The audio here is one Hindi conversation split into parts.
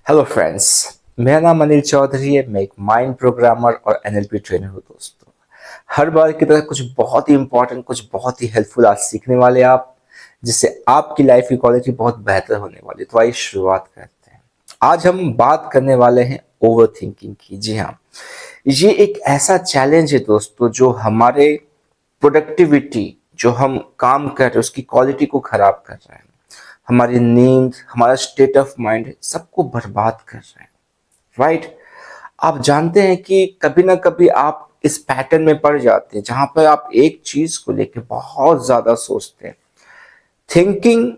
Hello friends. मेरा नाम अनिल चौधरी है। मैं एक माइंड प्रोग्रामर और एनएलपी ट्रेनर हूँ दोस्तों। हर बार की तरह कुछ बहुत ही इंपॉर्टेंट, कुछ बहुत ही हेल्पफुल आज सीखने वाले आप, जिससे आपकी लाइफ की क्वालिटी बहुत बेहतर होने वाली है। तो आइए शुरुआत करते हैं। आज हम बात करने वाले हैं ओवर थिंकिंग की। जी हाँ, ये एक ऐसा चैलेंज है दोस्तों जो हमारे प्रोडक्टिविटी, जो हम काम कर रहे हैं उसकी क्वालिटी को खराब कर रहा है। हमारी नींद, हमारा स्टेट ऑफ माइंड सबको बर्बाद कर रहे हैं। राइट। आप जानते हैं कि कभी ना कभी आप इस पैटर्न में पड़ जाते हैं जहां पर आप एक चीज को लेकर बहुत ज्यादा सोचते हैं। Thinking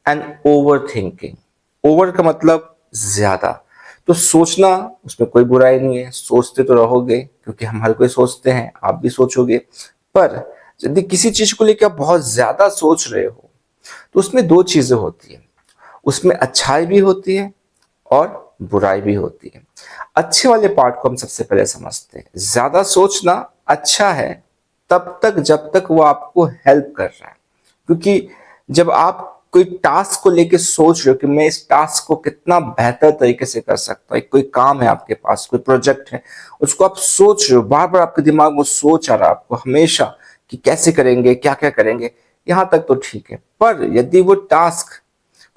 and over thinking. Over का मतलब ज्यादा। तो सोचना, उसमें कोई बुराई नहीं है, सोचते तो रहोगे क्योंकि हम हर कोई सोचते हैं, आप भी सोचोगे। पर यदि किसी चीज को लेकर आप बहुत ज्यादा सोच रहे हो तो उसमें दो चीजें होती है। उसमें अच्छाई भी होती है और बुराई भी होती है। अच्छे वाले पार्ट को हम सबसे पहले समझते हैं। ज्यादा सोचना अच्छा है तब तक जब तक वो आपको हेल्प कर रहा है। क्योंकि जब आप कोई टास्क को लेके सोच रहे हो कि मैं इस टास्क को कितना बेहतर तरीके से कर सकता हूँ, एक कोई काम है आपके पास, कोई प्रोजेक्ट है, उसको आप सोच रहे हो, बार बार आपके दिमाग में सोच आ रहा है आपको हमेशा कि कैसे करेंगे, क्या क्या करेंगे, यहां तक तो ठीक है। पर यदि वो टास्क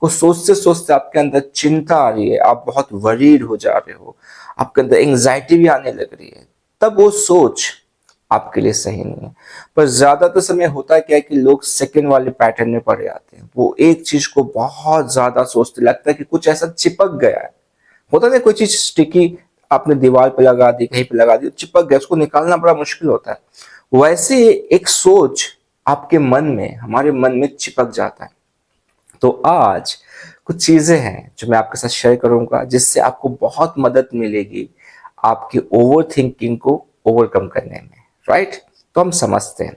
को सोचते सोचते आपके अंदर चिंता आ रही है, आप बहुत वरीड हो जा रहे हो, आपके अंदर एंग्जाइटी भी आने लग रही है, तब वो सोच आपके लिए सही नहीं है। पर ज्यादातर समय होता क्या है कि लोग सेकंड वाले पैटर्न में पड़ जाते हैं। वो एक चीज को बहुत ज्यादा सोचते, लगता है कि कुछ ऐसा चिपक गया है। होता है कोई चीज स्टिकी आपने दीवार पे लगा दी, कहीं पे लगा दी, चिपक गया, उसको निकालना बड़ा मुश्किल होता है। वैसे ही एक सोच आपके मन में, हमारे मन में चिपक जाता है। तो आज कुछ चीजें हैं जो मैं आपके साथ शेयर करूंगा जिससे आपको बहुत मदद मिलेगी आपकी ओवर थिंकिंग को ओवरकम करने में। राइट। तो हम समझते हैं।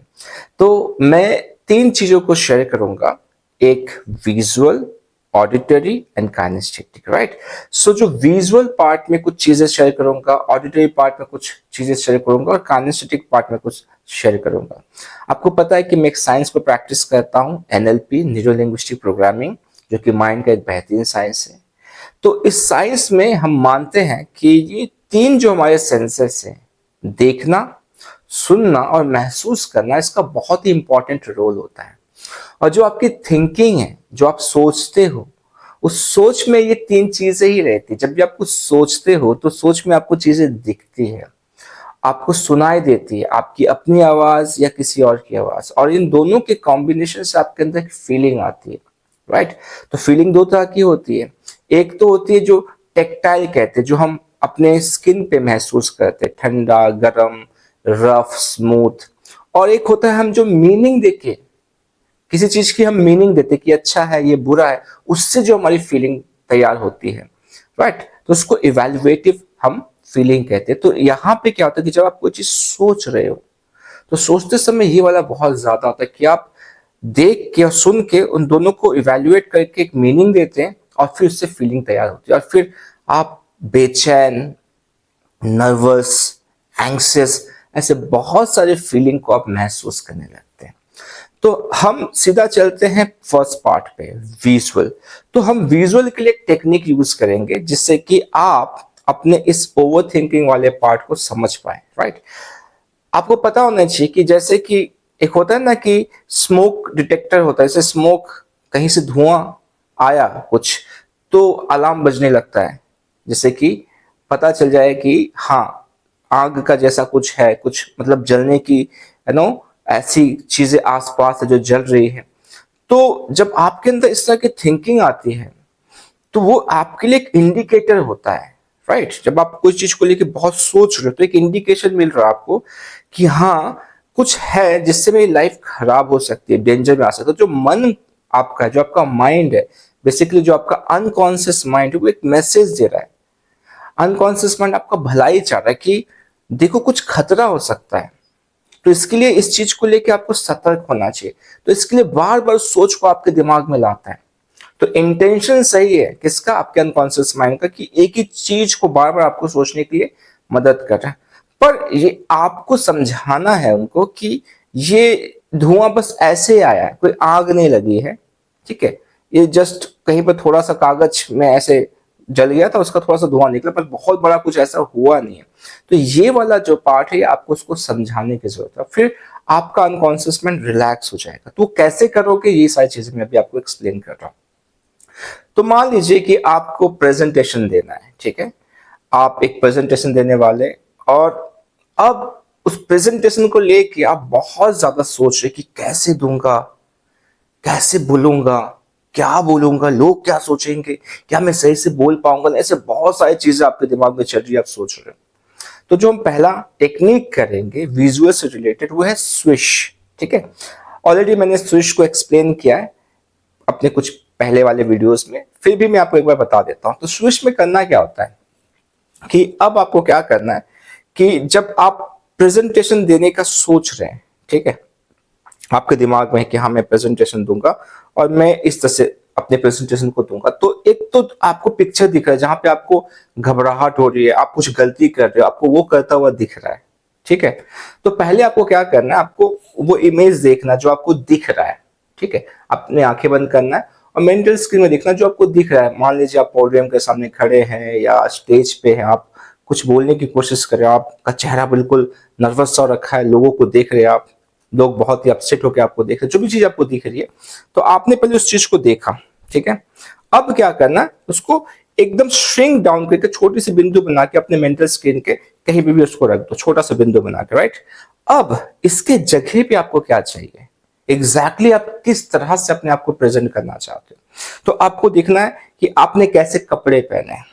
तो मैं तीन चीजों को शेयर करूंगा। एक visual, auditory and kinesthetic. Right. So जो विजुअल पार्ट में कुछ चीजें शेयर करूंगा, ऑडिटरी पार्ट में कुछ चीजें शेयर करूंगा और काइनेस्थेटिक पार्ट में कुछ शेयर करूंगा। आपको पता है कि मैं एक साइंस पर प्रैक्टिस करता हूं, एनएलपी, न्यूरो लिंग्विस्टिक प्रोग्रामिंग, जो कि माइंड का एक बेहतरीन साइंस है। तो इस साइंस में हम मानते हैं कि ये तीन जो हमारे सेंसेस हैं, देखना, सुनना और महसूस करना, इसका बहुत ही इंपॉर्टेंट रोल होता है। और जो आपकी थिंकिंग है, जो आप सोचते हो, उस सोच में ये तीन चीजें ही रहती। जब भी आप कुछ सोचते हो तो सोच में आपको चीजें दिखती है, आपको सुनाई देती है, आपकी अपनी आवाज या किसी और की आवाज, और इन दोनों के कॉम्बिनेशन से आपके अंदर एक फीलिंग आती है। राइट। तो फीलिंग दो तरह की होती है। एक तो होती है जो टेक्टाइल कहते हैं, जो हम अपने स्किन पे महसूस करते हैं, ठंडा, गर्म, रफ, स्मूथ। और एक होता है हम जो मीनिंग देके किसी चीज की हम मीनिंग देते कि अच्छा है, ये बुरा है, उससे जो हमारी फीलिंग तैयार होती है। राइट। तो उसको इवेल्युएटिव हम फीलिंग कहते हैं। तो यहाँ पे क्या होता है कि जब आप कोई चीज सोच रहे हो तो सोचते समय ये वाला बहुत ज्यादा होता है कि आप देख के और सुन के उन दोनों को इवेल्युएट करके एक मीनिंग देते हैं और फिर उससे फीलिंग तैयार होती है। और फिर आप बेचैन, नर्वस, एंग्सियस, ऐसे बहुत सारे फीलिंग को आप महसूस करने लगते हैं। तो हम सीधा चलते हैं फर्स्ट पार्ट पे, विजुअल। तो हम विजुअल के लिए एक टेक्निक यूज करेंगे जिससे कि आप अपने इस ओवर थिंकिंग वाले पार्ट को समझ पाए। राइट। आपको पता होना चाहिए कि जैसे कि एक होता है ना कि स्मोक डिटेक्टर होता है, जैसे स्मोक, कहीं से धुआं आया कुछ तो अलार्म बजने लगता है, जैसे कि पता चल जाए कि हाँ, आग का जैसा कुछ है, कुछ मतलब जलने की, ऐसी चीजें आसपास है जो जल रही है। तो जब आपके अंदर इस तरह की थिंकिंग आती है तो वो आपके लिए एक इंडिकेटर होता है। राइट। जब आप कोई चीज को लेकर बहुत सोच रहे हो तो एक इंडिकेशन मिल रहा है आपको कि हाँ, कुछ है जिससे मेरी लाइफ खराब हो सकती है, डेंजर में आ सकता है। तो जो मन आपका, जो आपका माइंड है, बेसिकली जो आपका अनकॉन्शियस माइंड है, वो एक मैसेज दे रहा है। अनकॉन्शियस माइंड आपका भलाई चाह रहा है कि देखो कुछ खतरा हो सकता है। तो इसके लिए इस चीज को लेकर आपको सतर्क होना चाहिए। तो इसके लिए बार बार सोच को आपके दिमाग में लाता है। तो इंटेंशन सही है किसका, आपके अनकॉन्शियस माइंड का, कि एक ही चीज को बार बार आपको सोचने के लिए मदद कर रहा है। पर ये आपको समझाना है उनको कि ये धुआं बस ऐसे आया है, कोई आग नहीं लगी है। ठीक है। ये जस्ट कहीं पर थोड़ा सा कागज में ऐसे जल गया था, उसका थोड़ा सा धुआं निकला, पर बहुत बड़ा कुछ ऐसा हुआ नहीं है। तो ये वाला जो पार्ट है आपको उसको समझाने की जरूरत है, फिर आपका अनकॉन्शियस माइंड रिलैक्स हो जाएगा। तो कैसे करोगे, ये सारी चीजें मैं अभी आपको एक्सप्लेन कर रहा हूँ। तो मान लीजिए कि आपको प्रेजेंटेशन देना है, ठीक है, आप एक प्रेजेंटेशन देने वाले, और अब उस प्रेजेंटेशन को लेके आप बहुत ज्यादा सोच रहे कि कैसे दूंगा, कैसे बोलूंगा, क्या बोलूंगा, लोग क्या सोचेंगे, क्या मैं सही से बोल पाऊंगा, ऐसे बहुत सारी चीजें आपके दिमाग में चल रही है, आप सोच रहे हो। तो जो हम पहला टेक्निक करेंगे विजुअल से रिलेटेड वो है स्विश, ठीक है। ऑलरेडी मैंने स्विश को एक्सप्लेन किया है अपने कुछ पहले वाले वीडियोस में, फिर भी मैं आपको एक बार बता देता हूं। तो स्विश में करना क्या होता है कि अब आपको क्या करना है कि जब आप प्रेजेंटेशन देने का सोच रहे हैं, ठीक है, आपके दिमाग में है कि हाँ मैं प्रेजेंटेशन दूंगा और मैं इस तरह से अपने प्रेजेंटेशन को दूंगा, तो एक तो आपको पिक्चर दिख रहा है जहां पे आपको घबराहट हो रही है, आप कुछ गलती कर रहे हो, आपको वो करता हुआ दिख रहा है, ठीक है। तो पहले आपको क्या करना है, आपको वो इमेज देखना जो आपको दिख रहा है, ठीक है, अपने आंखें बंद करना है और मेंटल स्क्रीन में देखना जो आपको दिख रहा है। मान लीजिए आप पोडियम के सामने खड़े हैं या स्टेज पे हैं, आप कुछ बोलने की कोशिश कर रहे हो, आपका चेहरा बिल्कुल नर्वस सा रखा है, लोगों को देख रहे हैं आप, लोग बहुत ही अपसेट होकर आपको देख रहे हैं, जो भी चीज आपको दिख रही है, तो आपने पहले उस चीज को देखा, ठीक है। अब क्या करना है, उसको एकदम श्रिंक डाउन करके छोटी सी बिंदु बना के अपने मेंटल स्क्रीन के कहीं भी उसको रख दो, छोटा सा बिंदु बना के, राइट। अब इसके जगह पे आपको क्या चाहिए, एग्जैक्टली आप किस तरह से अपने आप को प्रेजेंट करना चाहते हो। तो आपको देखना है कि आपने कैसे कपड़े पहने हैं,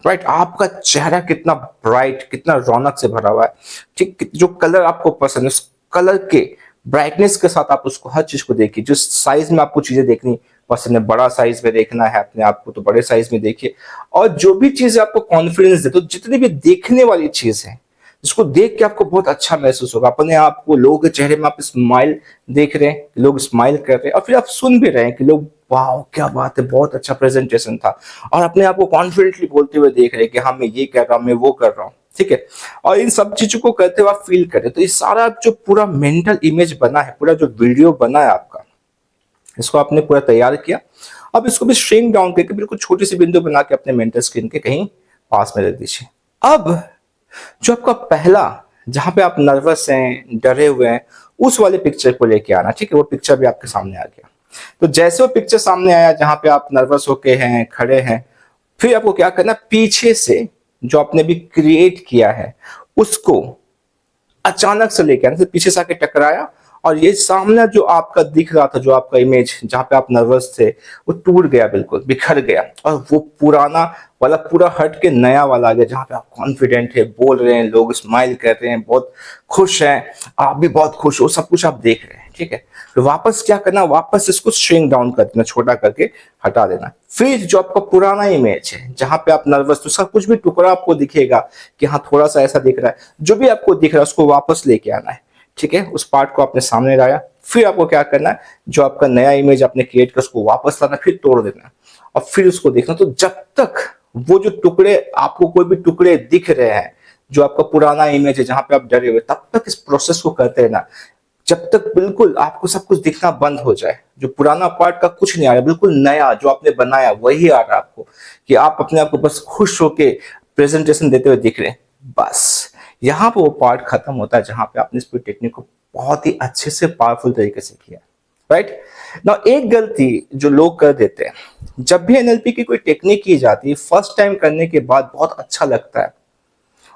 राइट, आपका चेहरा कितना ब्राइट, कितना रौनक से भरा हुआ है, ठीक, जो कलर आपको पसंद है उस कलर के ब्राइटनेस के साथ आप उसको हर चीज को देखिए। जिस साइज में आपको चीजें देखनी पसंद है, बड़ा साइज में देखना है अपने आप को तो बड़े साइज में देखिए, और जो भी चीज आपको कॉन्फिडेंस दे, तो जितनी भी देखने वाली चीज है जिसको देख के आपको बहुत अच्छा महसूस होगा, अपने आप को, लोगों के चेहरे में आप स्माइल देख रहे हैं, लोग स्माइल कर रहे हैं, और फिर आप सुन भी रहे हैं कि लोग वाह क्या बात है, बहुत अच्छा प्रेजेंटेशन था, और अपने आप को कॉन्फिडेंटली बोलते हुए देख रहे हैं कि हाँ मैं ये कर रहा हूँ, मैं वो कर रहा हूँ, ठीक है। और इन सब चीजों को करते हुए आप फील करें, तो ये सारा जो पूरा मेंटल इमेज बना है, पूरा जो वीडियो बना है आपका, इसको आपने पूरा तैयार किया। अब इसको भी श्रिंक डाउन करके बिल्कुल छोटी सी बिंदु बना के अपने मेंटल स्क्रीन के कहीं पास में रख दीजिए। अब जो आपका पहला, जहां पे आप नर्वस हैं, डरे हुए हैं, उस वाले पिक्चर को लेके आना, ठीक है। वो पिक्चर भी आपके सामने आ गया। तो जैसे वो पिक्चर सामने आया जहां पे आप नर्वस होके हैं, खड़े हैं, फिर आपको क्या करना, पीछे से जो आपने भी क्रिएट किया है उसको अचानक से लेके आने से पीछे से आके टकराया, और ये सामने जो आपका दिख रहा था, जो आपका इमेज जहां पे आप नर्वस थे, वो टूट गया, बिल्कुल बिखर गया, और वो पुराना वाला पूरा हट के नया वाला आ गया जहां पे आप कॉन्फिडेंट है, बोल रहे हैं, लोग स्माइल कर रहे हैं, बहुत खुश हैं, आप भी बहुत खुश हो, सब कुछ आप देख रहे हैं, ठीक है। तो वापस क्या करना, वापस इसको श्रिंक डाउन कर देना, छोटा करके हटा देना। फिर जो आपका पुराना इमेज है जहां पे आप नर्वस, तो उसका कुछ भी टुकड़ा आपको दिखेगा कि हाँ थोड़ा सा ऐसा दिख रहा है, जो भी आपको दिख रहा है उसको वापस लेके आना है, ठीक है। उस पार्ट को आपने सामने लाया, फिर आपको क्या करना है, जो आपका नया इमेज आपने क्रिएट किया उसको वापस लाना, फिर तोड़ देना, और फिर उसको देखना। तो जब तक वो जो टुकड़े आपको, कोई भी टुकड़े दिख रहे हैं जो आपका पुराना इमेज है जहां पे आप डरे हुए, तब तक इस प्रोसेस को करते रहना, जब तक बिल्कुल आपको सब कुछ दिखना बंद हो जाए, जो पुराना पार्ट का कुछ नहीं आ रहा, बिल्कुल नया जो आपने बनाया वही आ रहा है आपको, कि आप अपने आप को बस खुश होके प्रेजेंटेशन देते हुए दिख रहे हैं। बस यहाँ पे वो पार्ट खत्म होता है जहां पे आपने इस पूरी टेक्निक को बहुत ही अच्छे से पावरफुल तरीके से किया, राइट ना। एक गलती जो लोग कर देते हैं, जब भी एनएलपी की कोई टेक्निक की जाती है, फर्स्ट टाइम करने के बाद बहुत अच्छा लगता है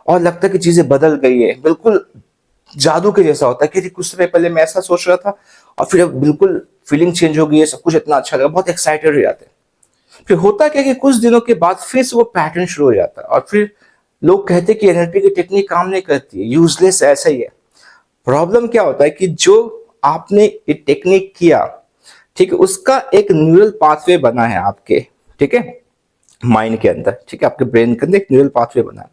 और लगता है कि चीजें बदल गई है, बिल्कुल जादू के जैसा होता है कि कुछ समय पहले मैं ऐसा सोच रहा था और फिर बिल्कुल फीलिंग चेंज हो गई है, सब कुछ इतना अच्छा लगा, बहुत एक्साइटेड हो जाते हैं। फिर होता क्या कि कुछ दिनों के बाद फिर से वो पैटर्न शुरू हो जाता है, और फिर लोग कहते हैं कि एनएलपी की टेक्निक काम नहीं करती है, यूजलेस, ऐसा ही है। प्रॉब्लम क्या होता है कि जो आपने ये टेक्निक किया, ठीक है, उसका एक न्यूरल पाथवे बना है आपके, ठीक है, माइंड के अंदर, ठीक है, आपके ब्रेन के अंदर एक न्यूरल पाथवे बना है,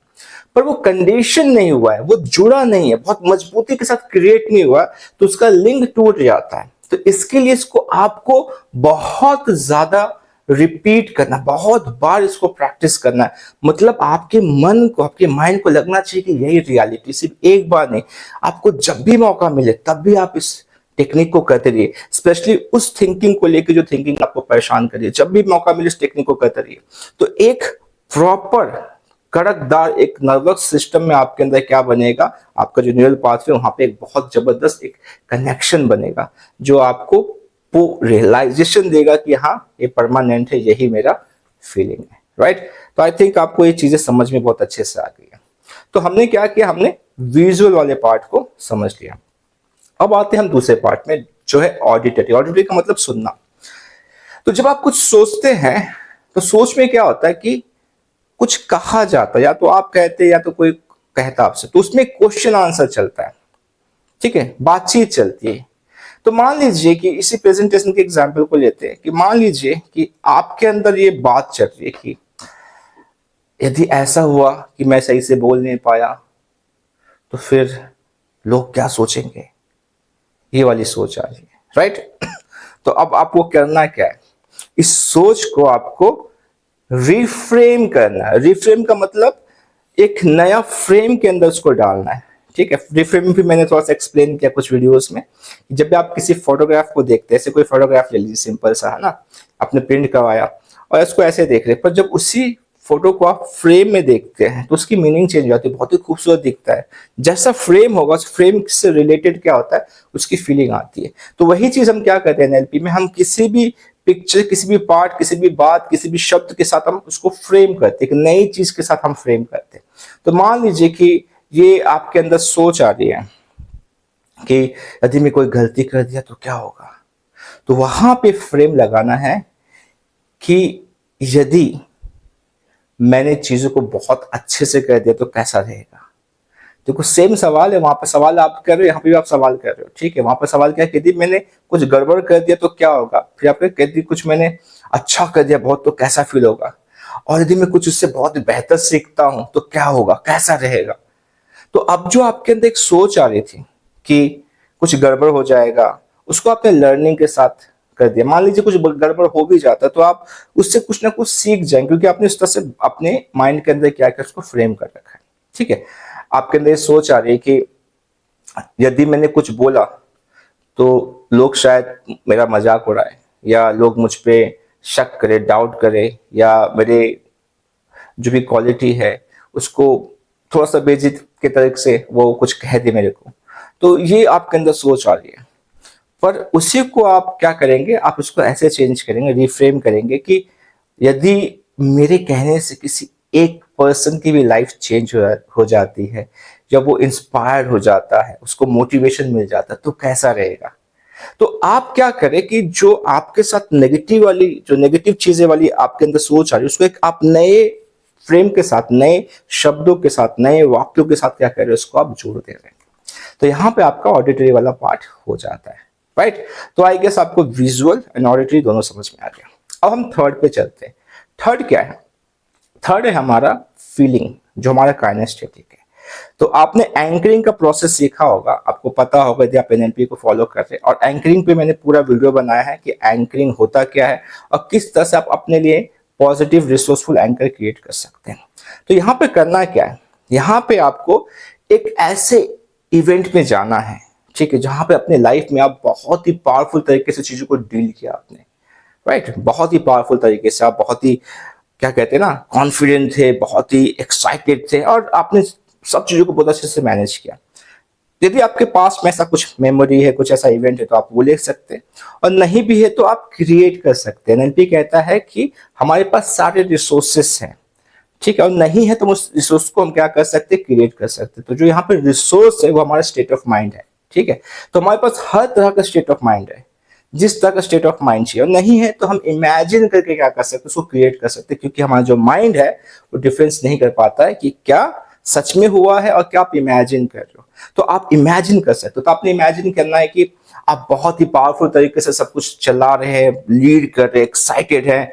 पर वो कंडीशन नहीं हुआ है, वो जुड़ा नहीं है, बहुत मजबूती के साथ क्रिएट नहीं हुआ, तो उसका लिंक टूट जाता है। तो इसके लिए इसको आपको बहुत ज्यादा रिपीट करना, बहुत बार इसको प्रैक्टिस करना है। मतलब आपके मन को, आपके माइंड को लगना चाहिए कि यही रियलिटी, सिर्फ एक बार नहीं, आपको जब भी मौका मिले तब भी आप इस टेक्निक को करते रहिए, स्पेशली उस थिंकिंग को लेकर जो थिंकिंग आपको परेशान करिए, जब भी मौका मिले इस टेक्निक को करते रहिए। तो एक प्रॉपर कड़कदार एक नर्वस सिस्टम में आपके अंदर क्या बनेगा, आपका जो न्यूरल पाथवे वहां पे एक बहुत जबरदस्त एक कनेक्शन बनेगा जो आपको वो रियलाइजेशन देगा कि हाँ ये परमानेंट है, यही मेरा फीलिंग है, राइट। तो आई थिंक आपको ये चीजें समझ में बहुत अच्छे से आ गई है। तो हमने क्या किया, हमने विजुअल वाले पार्ट को समझ लिया। अब आते हैं हम दूसरे पार्ट में जो है ऑडिटरी। ऑडिटरी का मतलब सुनना। तो जब आप कुछ सोचते हैं तो सोच में क्या होता है कि कुछ कहा जाता है, या तो आप कहते हैं या तो कोई कहता आपसे, तो उसमें क्वेश्चन आंसर चलता है, ठीक है, बातचीत चलती है। तो मान लीजिए कि इसी प्रेजेंटेशन के एग्जाम्पल को लेते हैं कि मान लीजिए कि आपके अंदर ये बात चल रही है कि यदि ऐसा हुआ कि मैं सही से बोल नहीं पाया तो फिर लोग क्या सोचेंगे, ये वाली सोच आ रही है, राइट। तो अब आपको करना क्या है, इस सोच को आपको रिफ्रेम करना है। रिफ्रेम का मतलब एक नया फ्रेम के अंदर उसको डालना है, ठीक है। रिफ्रेम भी मैंने थोड़ा सा एक्सप्लेन किया कुछ वीडियोस में। जब भी आप किसी फोटोग्राफ को देखते हैं, ऐसे कोई फोटोग्राफ ले लीजिए सिंपल सा, है ना, आपने प्रिंट करवाया और इसको ऐसे देख रहे, पर जब उसी फोटो को आप फ्रेम में देखते हैं तो उसकी मीनिंग चेंज हो जाती है, बहुत ही खूबसूरत दिखता है। जैसा फ्रेम होगा उस फ्रेम से रिलेटेड क्या होता है, उसकी फीलिंग आती है। तो वही चीज हम क्या करते हैं एनएलपी में, हम किसी भी पिक्चर, किसी भी पार्ट, किसी भी बात, किसी भी शब्द के साथ हम उसको फ्रेम करते हैं, एक नई चीज के साथ हम फ्रेम करते हैं। तो मान लीजिए कि ये आपके अंदर सोच आ रही है कि यदि मैं कोई गलती कर दिया तो क्या होगा, तो वहां पे फ्रेम लगाना है कि यदि मैंने चीजों को बहुत अच्छे से कर दिया तो कैसा रहेगा। देखो सेम सवाल है, वहां पर सवाल आप कर रहे हो, यहाँ पे भी आप सवाल कर रहे हो, ठीक है। वहां पर सवाल क्या है, यदि मैंने कुछ गड़बड़ कर दिया तो क्या होगा, फिर आप यदि कुछ मैंने अच्छा कर दिया बहुत तो कैसा फील होगा, और यदि मैं कुछ उससे बहुत बेहतर सीखता हूं तो क्या होगा, कैसा रहेगा। तो अब जो आपके अंदर एक सोच आ रही थी कि कुछ गड़बड़ हो जाएगा, उसको आपने लर्निंग के साथ कर दिया। मान लीजिए कुछ गड़बड़ हो भी जाता तो आप उससे कुछ ना कुछ सीख जाएंगे, क्योंकि आपने उस तरह से अपने माइंड के अंदर क्या किया, उसको फ्रेम कर रखा है, ठीक है। आपके अंदर सोच आ रही है कि यदि मैंने कुछ बोला तो लोग शायद मेरा मजाक उड़ाए, या लोग मुझ पे शक करे, डाउट करे, या मेरे जो भी क्वालिटी है उसको थोड़ा सा बेइज्जत के तरीके से वो कुछ कह दे मेरे को। तो ये आपके अंदर सोच आ रही है, पर उसी को आप क्या करेंगे, आप उसको ऐसे चेंज करेंगे, रिफ्रेम करेंगे कि यदि मेरे कहने से किसी एक पर्सन की भी लाइफ चेंज हो जाती है, जब वो इंस्पायर्ड हो जाता है, उसको मोटिवेशन मिल जाता है, तो कैसा रहेगा। तो आप क्या करें कि जो आपके साथ नेगेटिव वाली, जो नेगेटिव चीजें वाली आपके अंदर सोच आ रही है, उसको एक आप नए फ्रेम के साथ, नए शब्दों के साथ, नए वाक्यों के साथ क्या कर रहे हैं, उसको आप जोड़ दे रहे हैं। तो यहाँ पे आपका ऑडिटरी वाला पार्ट हो जाता है, राइट। तो आई गेस आपको विजुअल एंड ऑडिटरी दोनों समझ में आ गया। अब हम थर्ड पे चलते हैं। थर्ड क्या है, थर्ड है हमारा फीलिंग, जो हमारा काइनेस्थेटिक है। तो आपने एंकरिंग का प्रोसेस सीखा होगा, आपको पता होगा यदि आप एनएलपी को फॉलो कर रहे हैं। और एंकरिंग पे मैंने पूरा वीडियो बनाया है कि एंकरिंग होता क्या है और किस तरह से आप अपने लिए पॉजिटिव रिसोर्सफुल एंकर क्रिएट कर सकते हैं। तो यहाँ पे करना क्या है, यहाँ पे आपको एक ऐसे इवेंट में जाना है, ठीक है, जहां पे अपने लाइफ में आप बहुत ही पावरफुल तरीके से चीजों को डील किया आपने, राइट। बहुत ही पावरफुल तरीके से आप बहुत ही क्या कहते हैं ना, कॉन्फिडेंट थे, बहुत ही एक्साइटेड थे, और आपने सब चीजों को बहुत अच्छे से मैनेज किया। यदि आपके पास में ऐसा कुछ मेमोरी है, कुछ ऐसा इवेंट है, तो आप वो लिख सकते हैं, और नहीं भी है तो आप क्रिएट कर सकते हैं। एनएलपी कहता है कि हमारे पास सारे रिसोर्सेस हैं, ठीक है, और नहीं है तो उस रिसोर्स को हम क्या कर सकते हैं, क्रिएट कर सकते हैं। तो जो यहाँ पे रिसोर्स है वो हमारा स्टेट ऑफ माइंड है, ठीक है। तो हमारे पास हर तरह का स्टेट ऑफ माइंड है, जिस तरह का स्टेट ऑफ माइंड चाहिए। और नहीं है तो हम इमेजिन करके क्या कर सकते हैं, उसको क्रिएट कर सकते हैं, क्योंकि हमारा जो माइंड है वो डिफरेंस नहीं कर पाता है कि क्या सच में हुआ है और क्या आप इमेजिन कर रहे हो। तो आप इमेजिन कर सकते हो। तो आपने इमेजिन करना है कि आप बहुत ही पावरफुल तरीके से सब कुछ चला रहे हैं, लीड कर रहे हैं, एक्साइटेड है,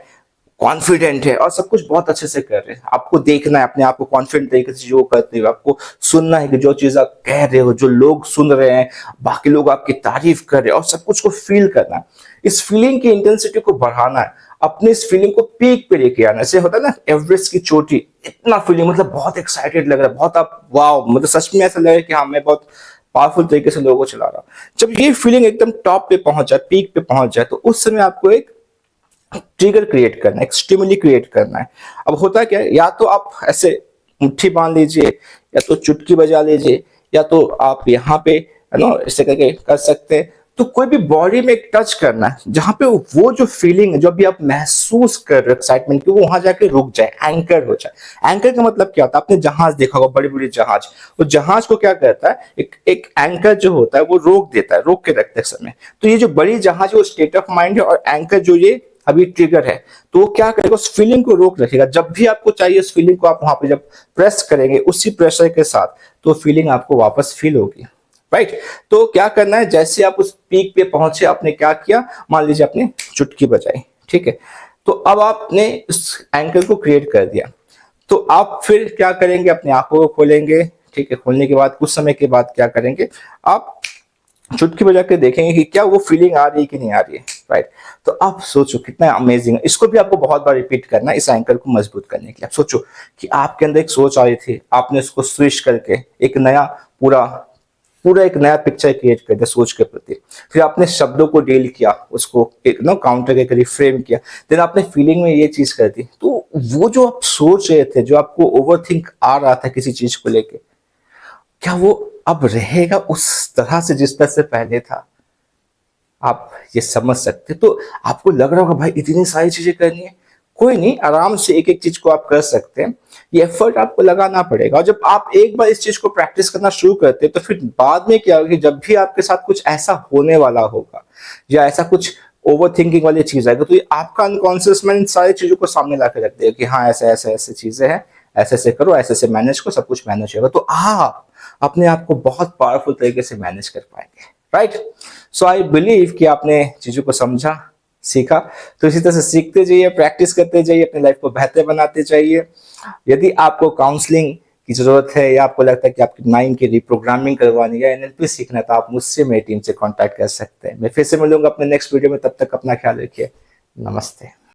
कॉन्फिडेंट है, और सब कुछ बहुत अच्छे से कर रहे हैं। आपको देखना है अपने आप को कॉन्फिडेंट तरीके से जो करते हुए, आपको सुनना है कि जो चीज आप कह रहे हो, जो लोग सुन रहे हैं, बाकी लोग आपकी तारीफ कर रहे हैं, और सब कुछ को फील करना है। इस फीलिंग की इंटेंसिटी को बढ़ाना है, अपने इस फीलिंग को पीक पे लेके आना। ऐसे होता है ना एवरेस्ट की चोटी, इतना फीलिंग, मतलब बहुत एक्साइटेड लग रहा है, बहुत आप वाओ, मतलब सच में ऐसा लग रहा है कि हाँ मैं बहुत पावरफुल तरीके से लोगों को चला रहा हूं। जब ये फीलिंग एकदम टॉप पे पहुंच जाए, पीक पे पहुंच जाए, तो उस समय आपको एक ट्रिगर क्रिएट करना है, एक स्टिमुली क्रिएट करना है। अब होता क्या है, या तो आप ऐसे मुट्ठी बांध लीजिए, या तो चुटकी बजा लीजिए, या तो आप यहाँ पे है ना ऐसे करके कर सकते हैं। तो कोई भी बॉडी में एक टच करना है जहाँ पे वो जो फीलिंग है, जो भी आप महसूस कर रहे हो एक्साइटमेंट की, वो वहां जाके रुक जाए, एंकर हो जाए। एंकर का मतलब क्या होता है, आपने जहाज देखा होगा, बड़ी बड़ी जहाज, वो जहाज को क्या करता है, एक एंकर जो होता है वो रोक देता है, रोक के रखते समय। तो ये जो बड़ी जहाज है वो स्टेट ऑफ माइंड है, और एंकर जो ये अभी ट्रिगर है, तो वो क्या करेगा, उस फीलिंग को रोक रखेगा। जब भी आपको चाहिए उस फीलिंग को आप वहां पे जब प्रेस करेंगे उसी प्रेशर के साथ, तो फीलिंग आपको वापस फील होगी। राइट। तो क्या करना है, जैसे आप उस पीक पे पहुंचे, आपने क्या किया, मान लीजिए आपने चुटकी बजाई, ठीक है, तो अब आपने उस एंकर को क्रिएट कर दिया। तो आप फिर क्या करेंगे, अपनी आंखों को खोलेंगे, ठीक है, खोलने के बाद कुछ समय के बाद क्या करेंगे, आप चुटकी बजा के देखेंगे कि क्या वो फीलिंग आ रही है कि नहीं आ रही है। राइट। तो आप सोचो कितना अमेजिंग है। इसको भी आपको बहुत बार रिपीट करना है इस एंकर को मजबूत करने के लिए। आप सोचो कि आपके अंदर एक सोच आ रही थी, आपने उसको स्विच करके एक नया पूरा पूरा एक नया पिक्चर क्रिएट कर दिया सोच के प्रति। फिर आपने शब्दों को डील किया, उसको एक ना काउंटर के करीब फ्रेम किया, देन आपने फीलिंग में ये चीज कर दी। तो वो जो आप सोच रहे थे, जो आपको ओवर थिंक आ रहा था किसी चीज को लेके, क्या वो अब रहेगा उस तरह से जिस तरह से पहले था? आप ये समझ सकते। तो आपको लग रहा होगा भाई इतनी सारी चीजें करनी है, कोई नहीं, आराम से एक एक चीज को आप कर सकते हैं। ये एफर्ट आपको लगाना पड़ेगा, और जब आप एक बार इस चीज को प्रैक्टिस करना शुरू करते हैं, तो फिर बाद में क्या होगा कि जब भी आपके साथ कुछ ऐसा होने वाला होगा, या ऐसा कुछ ओवर थिंकिंग वाली चीज आएगा, तो ये आपका अनकॉन्शियस माइंड इन सारी चीजों को सामने ला के रख देगा कि हाँ ऐसे ऐसे ऐसे चीजें हैं, ऐसे ऐसे करो, ऐसे ऐसे मैनेज करो, सब कुछ मैनेज होगा। तो आप अपने आप को बहुत पावरफुल तरीके से मैनेज कर पाएंगे। राइट। सो आई बिलीव कि आपने चीजों को समझा, सीखा। तो इसी तरह से सीखते जाइए, प्रैक्टिस करते जाइए, अपनी लाइफ को बेहतर बनाते जाइए। यदि आपको काउंसलिंग की जरूरत है, या आपको लगता है कि आपकी माइंड की रिप्रोग्रामिंग करवानी है, एनएलपी सीखना है, तो आप मुझसे, मेरी टीम से कांटेक्ट कर सकते हैं। मैं फिर से मिलूंगा अपने नेक्स्ट वीडियो में, तब तक अपना ख्याल रखिए। नमस्ते।